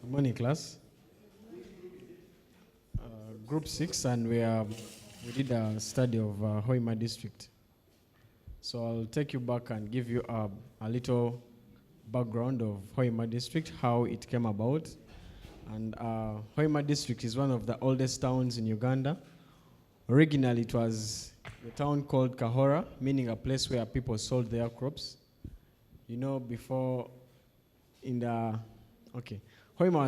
Good morning, class. Group 6, and we did a study of Hoima district. So I'll take you back and give you a little background of Hoima district, how it came about. And Hoima district is one of the oldest towns in Uganda. Originally, it was a town called Kahora, meaning a place where people sold their crops. You know, before in the, okay. Hoima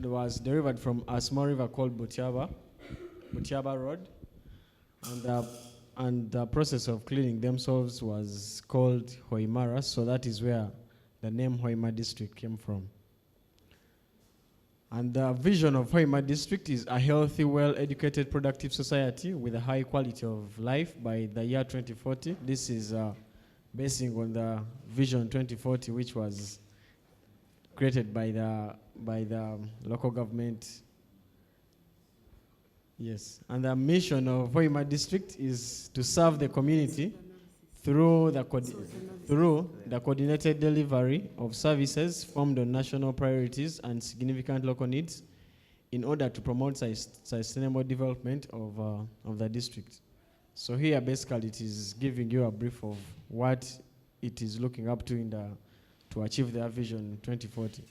was derived from a small river called Butiaba Road. And the process of cleaning themselves was called Hoimara, so that is where the name Hoima district came from. And the vision of Hoima district is a healthy, well-educated, productive society with a high quality of life by the year 2040. This is basing on the Vision 2040, which was created by the local government. Yes, and the mission of Hoima district is to serve the community through the coordinated delivery of services formed on national priorities and significant local needs in order to promote sustainable development of the district. So here basically it is giving you a brief of what it is looking up to to achieve their vision 2040.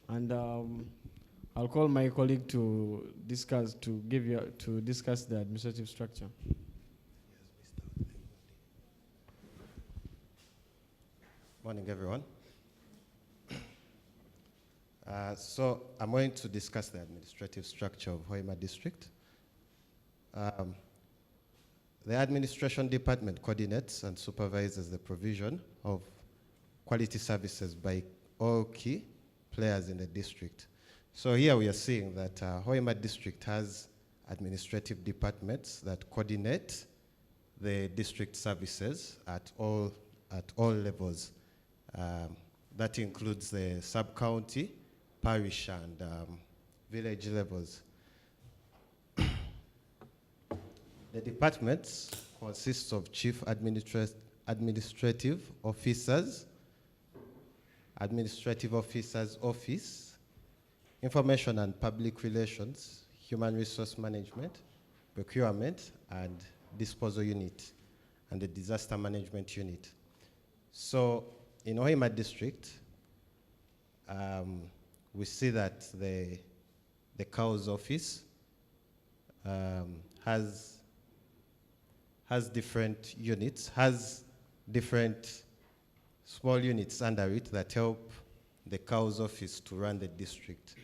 And I'll call my colleague to discuss the administrative structure. Morning, everyone. So I'm going to discuss the administrative structure of Hoima district. The administration department coordinates and supervises the provision of quality services by all key players in the district. So here we are seeing that Hoima district has administrative departments that coordinate the district services at all levels. That includes the sub-county, parish, and village levels. The departments consists of chief administrative officers, administrative officers office, information and public relations, human resource management, procurement and disposal unit, and the disaster management unit. So in Hoima district, we see that the COWS office has different units, has different small units under it that help the COWS office to run the district.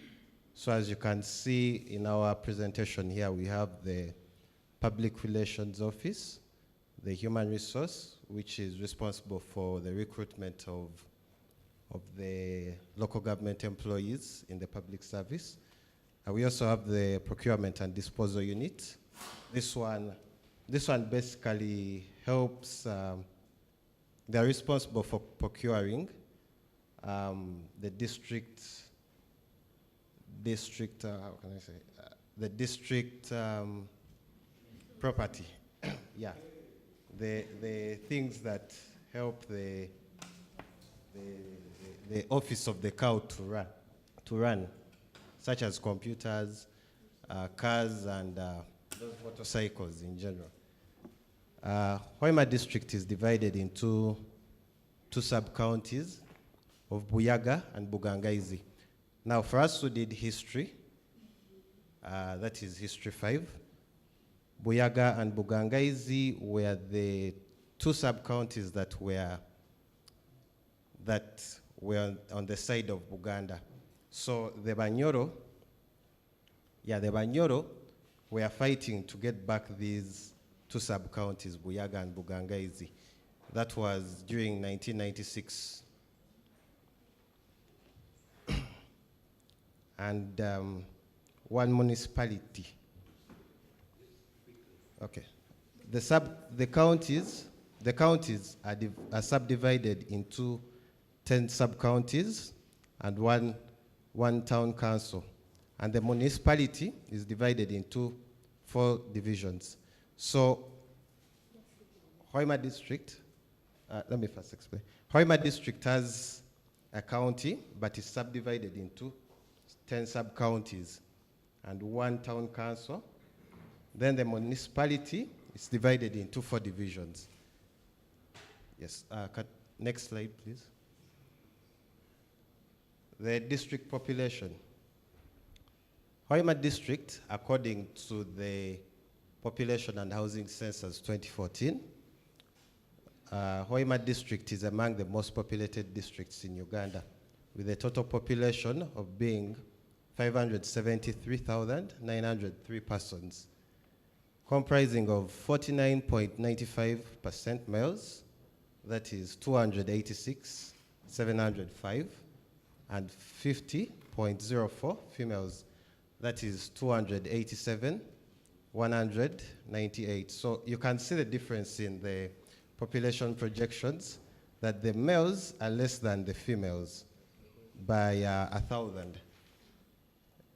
So as you can see in our presentation here, we have the public relations office, the human resource, which is responsible for the recruitment of the local government employees in the public service. We also have the procurement and disposal unit. This one basically helps, they're responsible for procuring the district, how can I say, the district property, yeah. The things that help the office of the cow to run, such as computers, cars, and those motorcycles in general. Hoima district is divided into two sub-counties of Buyaga and Bugangaizi. Now, for us who did history, that is history 5, Buyaga and Bugangaizi were the two sub-counties that were on the side of Buganda. So the Banyoro were fighting to get back these two sub-counties, Buyaga and Bugangaizi. That was during 1996. And one municipality. Okay. The counties are subdivided into 10 sub-counties and one town council. And the municipality is divided into 4 divisions. So Hoima district, let me first explain. Hoima district has a county, but is subdivided into 10 sub-counties, and 1 town council. Then the municipality is divided into 4 divisions. Yes, next slide, please. The district population. Hoima district, according to the Population and Housing Census 2014, Hoima district is among the most populated districts in Uganda, with a total population of being 573,903 persons, comprising of 49.95% males, that is 286,705, and 50.04 females, that is 287,198. So you can see the difference in the population projections, that the males are less than the females by 1,000.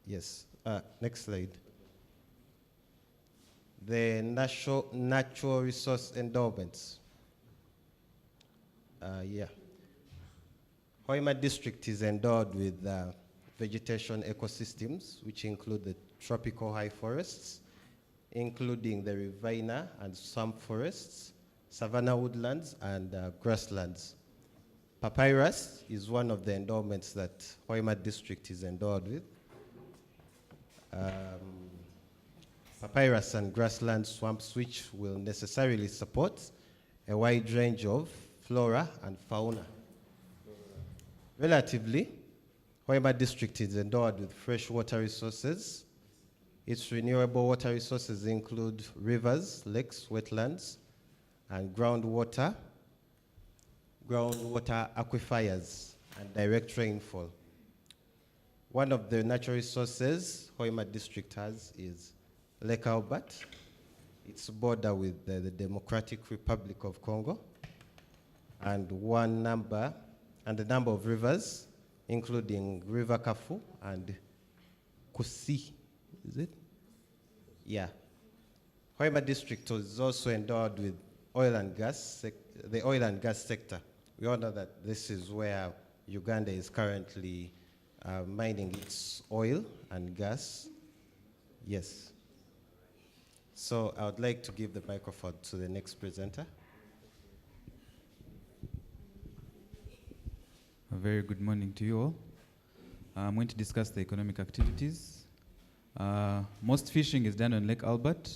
Yes, next slide. The natural resource endowments. Hoima district is endowed with vegetation ecosystems, which include the tropical high forests, including the riverina and swamp forests, savanna woodlands, and grasslands. Papyrus is one of the endowments that Hoima district is endowed with. Papyrus and grassland swamps, which will necessarily support a wide range of flora and fauna. Relatively, Hoima district is endowed with fresh water resources. Its renewable water resources include rivers, lakes, wetlands, and groundwater aquifers, and direct rainfall. One of the natural resources Hoima district has is Lake Albert. It's border with the Democratic Republic of Congo, and the number of rivers, including River Kafu and Kusi, is it? Yeah. Hoima district is also endowed with oil and gas, the oil and gas sector. We all know that this is where Uganda is currently mining its oil and gas. Yes. So I would like to give the microphone to the next presenter. A very good morning to you all. I'm going to discuss the economic activities. Most fishing is done on Lake Albert.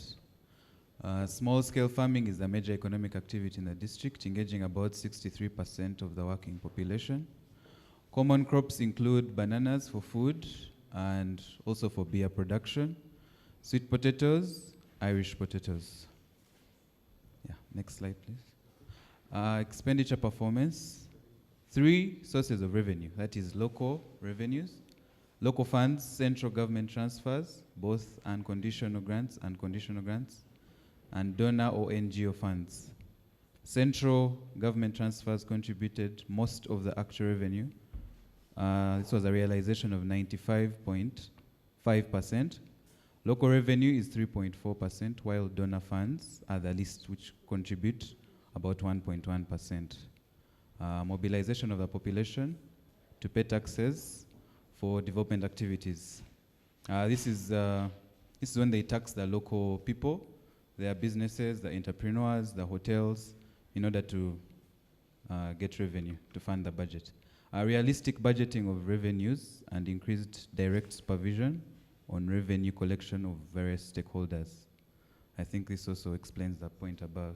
Small-scale farming is the major economic activity in the district, engaging about 63% of the working population. Common crops include bananas for food and also for beer production, sweet potatoes, Irish potatoes. Yeah, next slide, please. Expenditure performance. 3 sources of revenue, that is local revenues, local funds, central government transfers, both unconditional grants and conditional grants, and donor or NGO funds. Central government transfers contributed most of the actual revenue. This was a realization of 95.5%. Local revenue is 3.4%, while donor funds are the least, which contribute about 1.1%. Mobilization of the population to pay taxes for development activities. This is when they tax the local people, their businesses, the entrepreneurs, the hotels, in order to get revenue to fund the budget. Realistic budgeting of revenues and increased direct supervision on revenue collection of various stakeholders. I think this also explains the point above.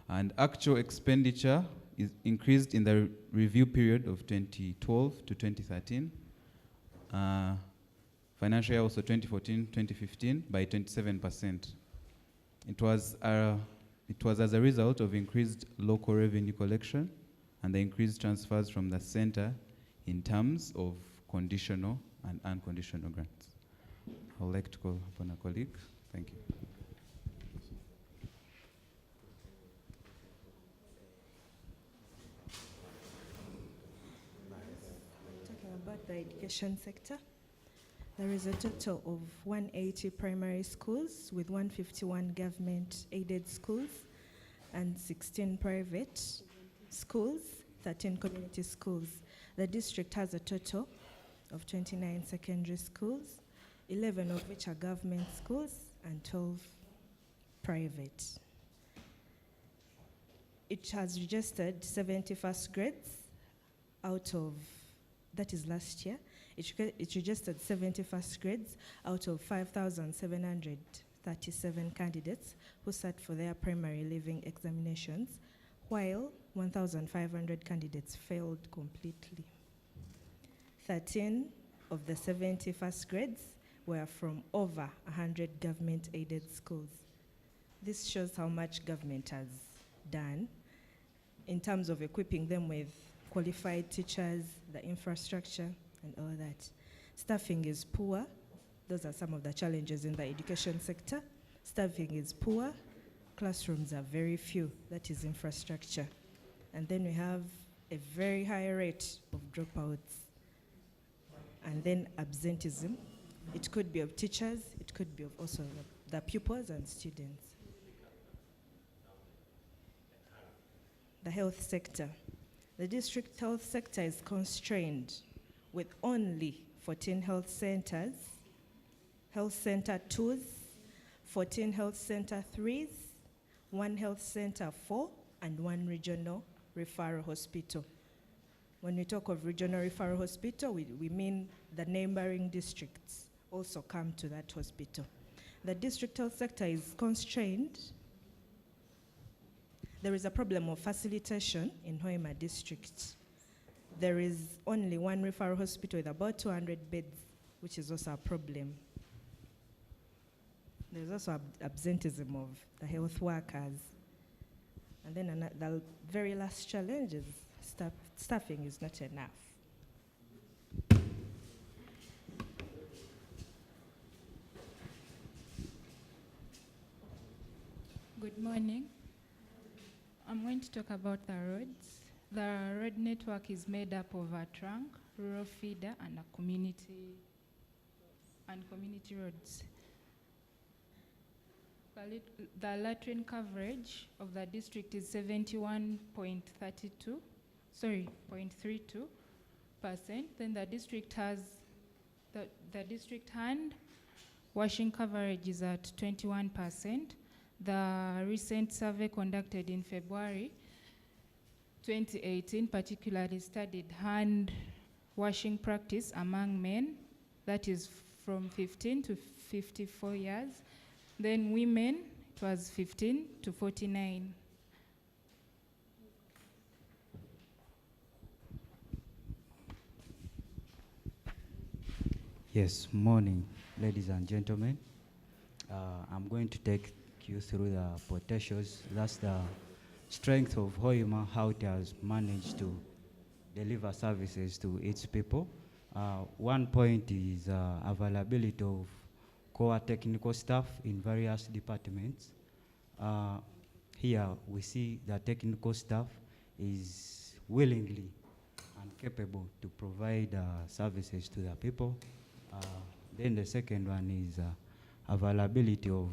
And actual expenditure is increased in the review period of 2012 to 2013. Financial year also 2014-2015 by 27%. It was as a result of increased local revenue collection and the increased transfers from the center in terms of conditional and unconditional grants. I would like to call upon a colleague. Thank you. Talking about the education sector, there is a total of 180 primary schools with 151 government-aided schools and 16 private schools, 13 community schools. The district has a total of 29 secondary schools, 11 of which are government schools and 12 private. It has registered 70 first grades out of, that is last year, it registered 70 first grades out of 5,737 candidates who sat for their primary leaving examinations, while 1,500 candidates failed completely. 13 of the 70 first grades were from over 100 government-aided schools. This shows how much government has done in terms of equipping them with qualified teachers, the infrastructure, and all that. Staffing is poor. Those are some of the challenges in the education sector. Staffing is poor. Classrooms are very few. That is infrastructure. And then we have a very high rate of dropouts. And then absenteeism. It could be of teachers. It could be of also the pupils and students. The health sector. The district health sector is constrained with only 14 health centers, health center 2s, 14 health center 3s, 1 health center 4, and 1 regional referral hospital. When we talk of regional referral hospital, we mean the neighboring districts also come to that hospital. The district health sector is constrained. There is a problem of facilitation in Hoima district. There is only 1 referral hospital with about 200 beds, which is also a problem. There's also absenteeism of the health workers. And then the very last challenge is staffing is not enough. Good morning. I'm going to talk about the roads. The road network is made up of a trunk, rural feeder, and community roads. The latrine coverage of the district is 0.32%. Then the district has the district hand washing coverage is at 21%. The recent survey conducted in February 2018 particularly studied hand washing practice among men, that is from 15 to 54 years. Then women, it was 15 to 49. Yes, morning, ladies and gentlemen. I'm going to take you through the potentials. That's the strength of Hoima, how it has managed to deliver services to its people. One point is availability of core technical staff in various departments. Here we see the technical staff is willingly and capable to provide services to the people. Then the second one is availability of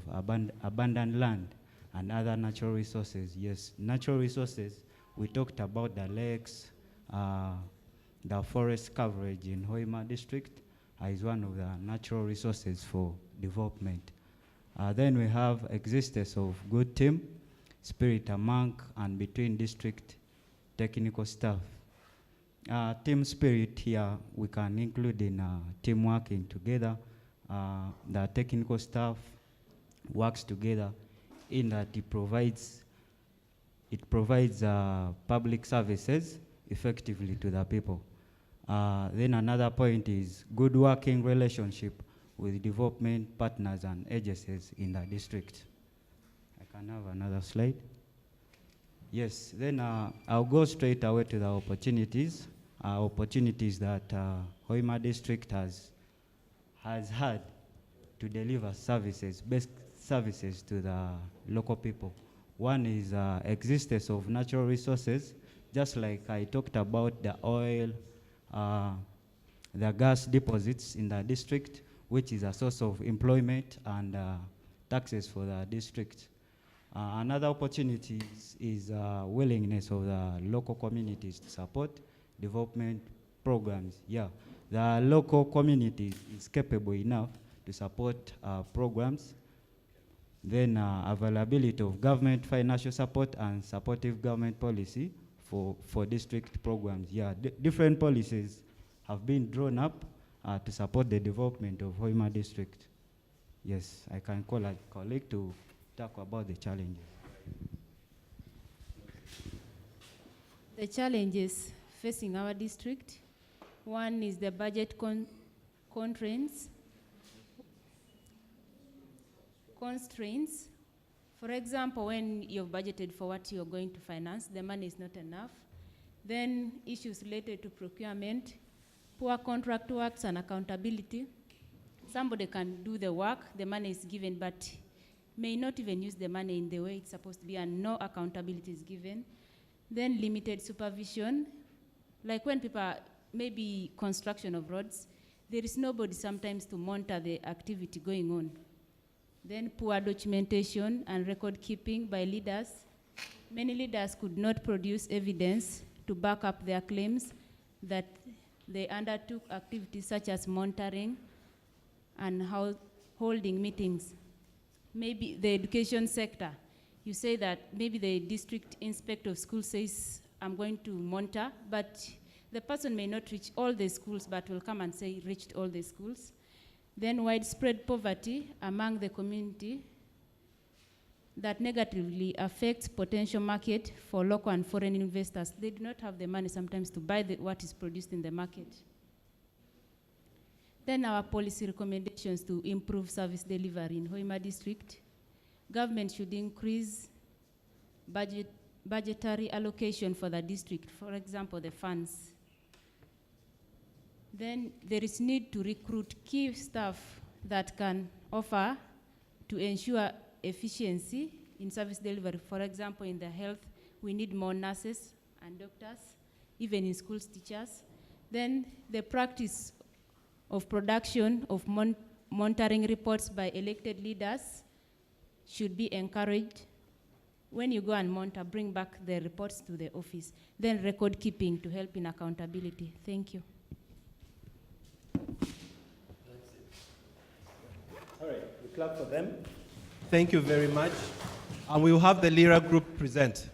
abundant land and other natural resources. Yes, natural resources, we talked about the lakes, the forest coverage in Hoima district is one of the natural resources for development. Then we have existence of good team, spirit among and between district technical staff. Team spirit here, we can include in team working together. The technical staff works together in that it provides public services effectively to the people. Then another point is good working relationship with development partners and agencies in the district. I can have another slide. Yes, then I'll go straight away to the opportunities. Opportunities that Hoima district has had to deliver services, best services to the local people. One is existence of natural resources, just like I talked about the oil, the gas deposits in the district, which is a source of employment and taxes for the district. Another opportunity is willingness of the local communities to support development programs. Yeah, the local community is capable enough to support programs. Then availability of government financial support and supportive government policy for district programs. Yeah, different policies have been drawn up to support the development of Hoima district. Yes, I can call a colleague to talk about the challenges. The challenges facing our district, one is the budget constraints. For example, when you've budgeted for what you're going to finance, the money is not enough. Then issues related to procurement, poor contract works and accountability. Somebody can do the work, the money is given, but may not even use the money in the way it's supposed to be, and no accountability is given. Then limited supervision, like when people are, maybe construction of roads, there is nobody sometimes to monitor the activity going on. Then poor documentation and record keeping by leaders. Many leaders could not produce evidence to back up their claims that they undertook activities such as monitoring and holding meetings. Maybe the education sector, you say that maybe the district inspector of schools says, I'm going to monitor, but the person may not reach all the schools, but will come and say reached all the schools. Then widespread poverty among the community that negatively affects potential market for local and foreign investors. They do not have the money sometimes to buy what is produced in the market. Then our policy recommendations to improve service delivery in Hoima district. Government should increase budgetary allocation for the district, for example, the funds. Then there is need to recruit key staff that can offer to ensure efficiency in service delivery. For example, in the health, we need more nurses and doctors, even in schools, teachers. Then the practice of production of monitoring reports by elected leaders should be encouraged. When you go and monitor, bring back the reports to the office. Then record keeping to help in accountability. Thank you. All right, we clap for them. Thank you very much. And we will have the LIRA group present.